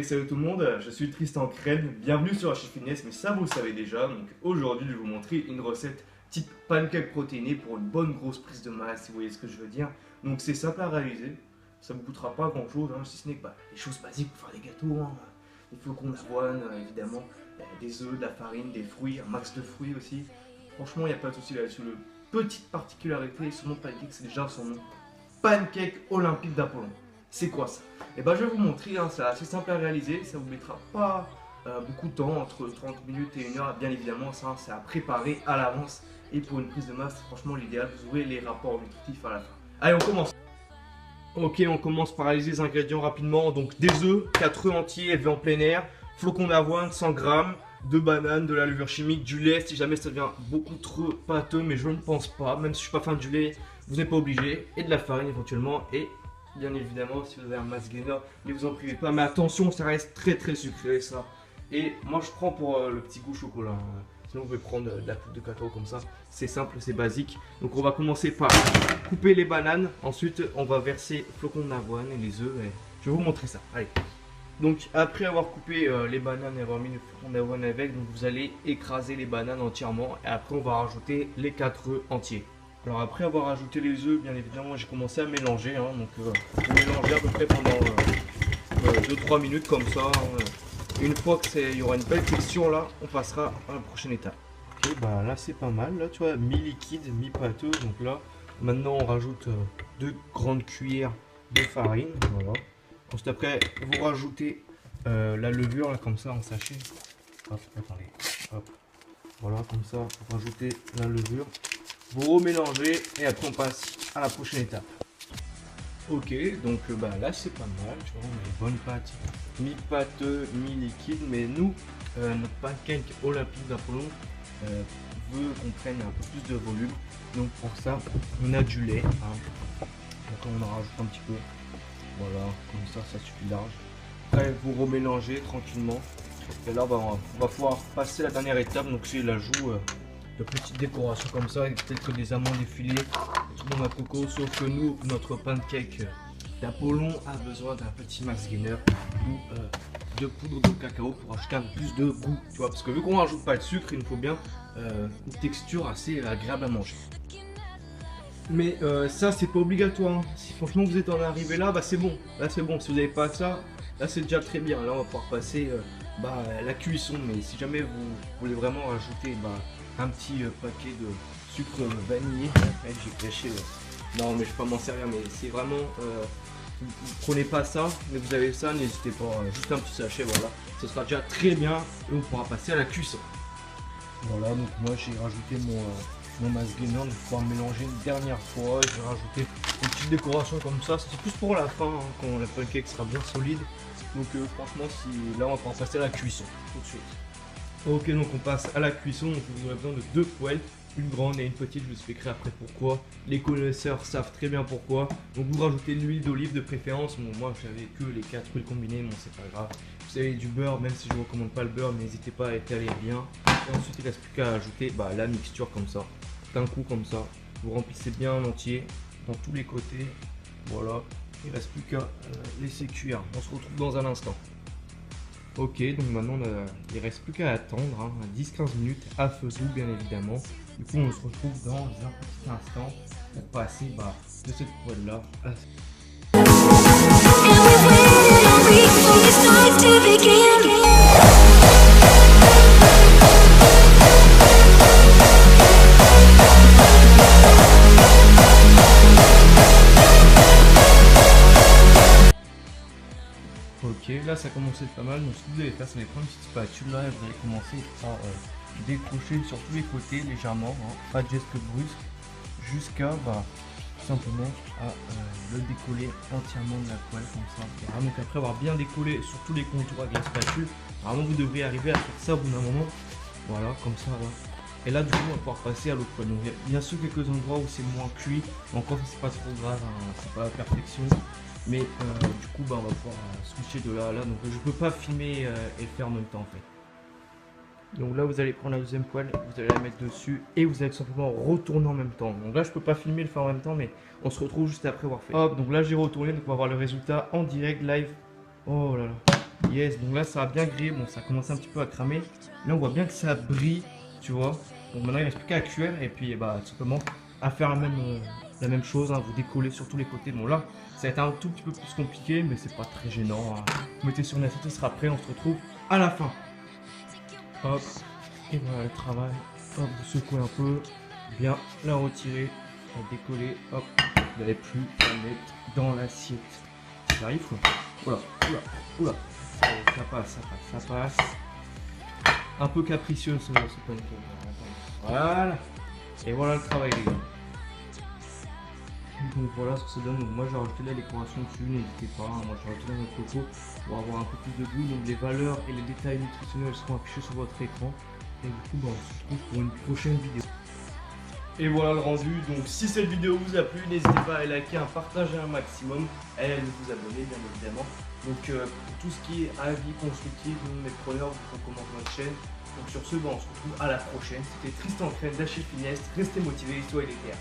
salut tout le monde, je suis Tristan Crène, bienvenue sur Archi Fitness, mais ça vous le savez déjà. Donc aujourd'hui je vais vous montrer une recette type pancake protéiné pour une bonne grosse prise de masse, si vous voyez ce que je veux dire. Donc c'est simple à réaliser, ça ne vous coûtera pas grand chose, si ce n'est que les choses basiques pour faire des gâteaux, des flocons d'avoine évidemment, des œufs, de la farine, des fruits, un max de fruits aussi. Franchement il n'y a pas de souci là-dessus. Petite particularité, son nom pancake c'est déjà son nom, pancake olympique d'Apollon. C'est quoi ça? Et ben je vais vous montrer, c'est assez simple à réaliser, ça vous mettra pas beaucoup de temps, entre 30 minutes et 1 heure, bien évidemment, ça c'est à préparer à l'avance. Et pour une prise de masse, franchement l'idéal, vous aurez les rapports nutritifs à la fin. Allez, on commence. Ok, on commence par réaliser les ingrédients rapidement. Donc des œufs, 4 œufs entiers élevés en plein air, flocons d'avoine, 100 g, 2 bananes, de la levure chimique, du lait, si jamais ça devient beaucoup trop pâteux, mais je ne pense pas, même si je suis pas fan du lait, vous n'êtes pas obligé, et de la farine éventuellement, et bien évidemment, si vous avez un mass gainer, ne vous en privez pas. Mais attention, ça reste très sucré ça. Et moi, je prends pour le petit goût chocolat. Sinon, vous pouvez prendre de la poudre de cacao comme ça. C'est simple, c'est basique. Donc, on va commencer par couper les bananes. Ensuite, on va verser flocons d'avoine et les œufs. Et je vais vous montrer ça. Allez. Donc, après avoir coupé les bananes et avoir mis le flocon d'avoine avec, donc vous allez écraser les bananes entièrement. Et après, on va rajouter les 4 œufs entiers. Alors après avoir ajouté les œufs, bien évidemment, j'ai commencé à mélanger. Donc vous mélangez à peu près pendant 2-3 minutes comme ça. Une fois qu'il y aura une belle texture là, on passera à la prochaine étape. Ok, bah là c'est pas mal. Là tu vois, mi-liquide, mi-pâteux. Donc là, maintenant on rajoute 2 grandes cuillères de farine. Voilà. Ensuite après, vous rajoutez la levure là comme ça en sachet. Hop, attendez. Hop. Voilà, comme ça, vous rajoutez la levure. Vous remélangez et après on passe à la prochaine étape. Ok, donc là c'est pas mal, tu vois, on a une bonne pâte, mi-pâteux, mi-liquide, mais nous, notre pancake olympique d'Apollon veut qu'on prenne un peu plus de volume. Donc pour ça, on a du lait. Donc on en rajoute un petit peu. Voilà, comme ça suffit large. Après vous remélangez tranquillement. Et là on va pouvoir passer à la dernière étape, donc c'est l'ajout de petites décorations comme ça, peut-être que des amandes effilées, des noix de coco, sauf que nous, notre pancake d'Apollon a besoin d'un petit max gainer ou de poudre de cacao pour ajouter un peu plus de goût, tu vois, parce que vu qu'on rajoute pas de sucre, il nous faut bien une texture assez agréable à manger. Mais ça c'est pas obligatoire, si franchement vous êtes en arrivé là, c'est bon, si vous n'avez pas ça, là c'est déjà très bien, là on va pouvoir passer la cuisson, mais si jamais vous voulez vraiment rajouter un petit paquet de sucre vanillé. J'ai caché. Non, mais je vais pas m'en servir. Mais c'est vraiment. Vous prenez pas ça, mais vous avez ça, n'hésitez pas. Juste un petit sachet, voilà. Ce sera déjà très bien et on pourra passer à la cuisson. Voilà, donc moi j'ai rajouté mon mass gainer. Donc pour pouvoir mélanger une dernière fois. J'ai rajouté une petite décoration comme ça. C'est plus pour la fin, quand la pancake sera bien solide. Donc franchement, là on va pouvoir passer à la cuisson tout de suite. Ok, donc on passe à la cuisson. Donc vous aurez besoin de 2 poêles, une grande et une petite. Je vous expliquerai après pourquoi. Les connaisseurs savent très bien pourquoi. Donc vous rajoutez de l'huile d'olive de préférence. Bon, moi j'avais que les 4 huiles combinées, bon c'est pas grave. Vous avez du beurre, même si je ne recommande pas le beurre, n'hésitez pas à étaler bien. Et ensuite il ne reste plus qu'à ajouter la mixture comme ça. D'un coup comme ça. Vous remplissez bien en entier, dans tous les côtés. Voilà. Il ne reste plus qu'à laisser cuire. On se retrouve dans un instant. Ok, donc maintenant il reste plus qu'à attendre 10-15 minutes à feu doux bien évidemment. Du coup on se retrouve dans un petit instant pour passer de cette poêle là à... Ok, là ça commence à être pas mal, donc ce que vous allez faire, c'est prendre une petite spatule là et vous allez commencer par décrocher sur tous les côtés légèrement, pas de geste brusque, jusqu'à tout simplement à le décoller entièrement de la poêle comme ça. Donc après avoir bien décollé sur tous les contours avec la spatule, vraiment vous devriez arriver à faire ça au bout d'un moment, voilà, comme ça. Voilà. Et là du coup on va pouvoir passer à l'autre poêle. Donc il y a bien sûr quelques endroits où c'est moins cuit, mais encore c'est pas trop grave, c'est pas la perfection. Mais du coup on va pouvoir switcher de là à là, donc je peux pas filmer et faire en même temps en fait. Donc là vous allez prendre la deuxième poêle, vous allez la mettre dessus et vous allez tout simplement retourner en même temps. Donc là je peux pas filmer et le faire en même temps, mais on se retrouve juste après avoir fait. Hop, donc là j'ai retourné, donc on va voir le résultat en direct live. Oh là là, Yes, donc là ça a bien grillé, bon ça a commencé un petit peu à cramer. Là on voit bien que ça brille, tu vois. Donc maintenant il ne reste plus qu'à cuire et puis bah, tout simplement à faire la même chose, hein, vous décoller sur tous les côtés. Bon là ça va être un tout petit peu plus compliqué mais c'est pas très gênant. Hein. Vous mettez sur une assiette, ce sera prêt, on se retrouve à la fin. Hop, et voilà le travail. Hop, vous secouez un peu, bien la retirer, la décoller, hop, vous n'allez plus la mettre dans l'assiette. J'arrive quoi. Oula, oula, oula. Ça passe, ça passe, ça passe. Un peu capricieux ce pancake. Voilà. Et voilà le travail les gars. Donc voilà ce que ça donne. Donc moi j'ai rajouté la décoration dessus, n'hésitez pas. Hein. Moi j'ai rajouté la note coco pour avoir un peu plus de goût. Donc les valeurs et les détails nutritionnels seront affichés sur votre écran. Et du coup bah, on se retrouve pour une prochaine vidéo. Et voilà le rendu, donc si cette vidéo vous a plu, n'hésitez pas à liker, à partager un maximum et à vous abonner bien évidemment. Donc pour tout ce qui est avis constructif, nous mes preneurs vous recommandent notre chaîne. Donc sur ce, on se retrouve à la prochaine. C'était Tristan Crène d'Achille Finesse, restez motivés, soyez les terres.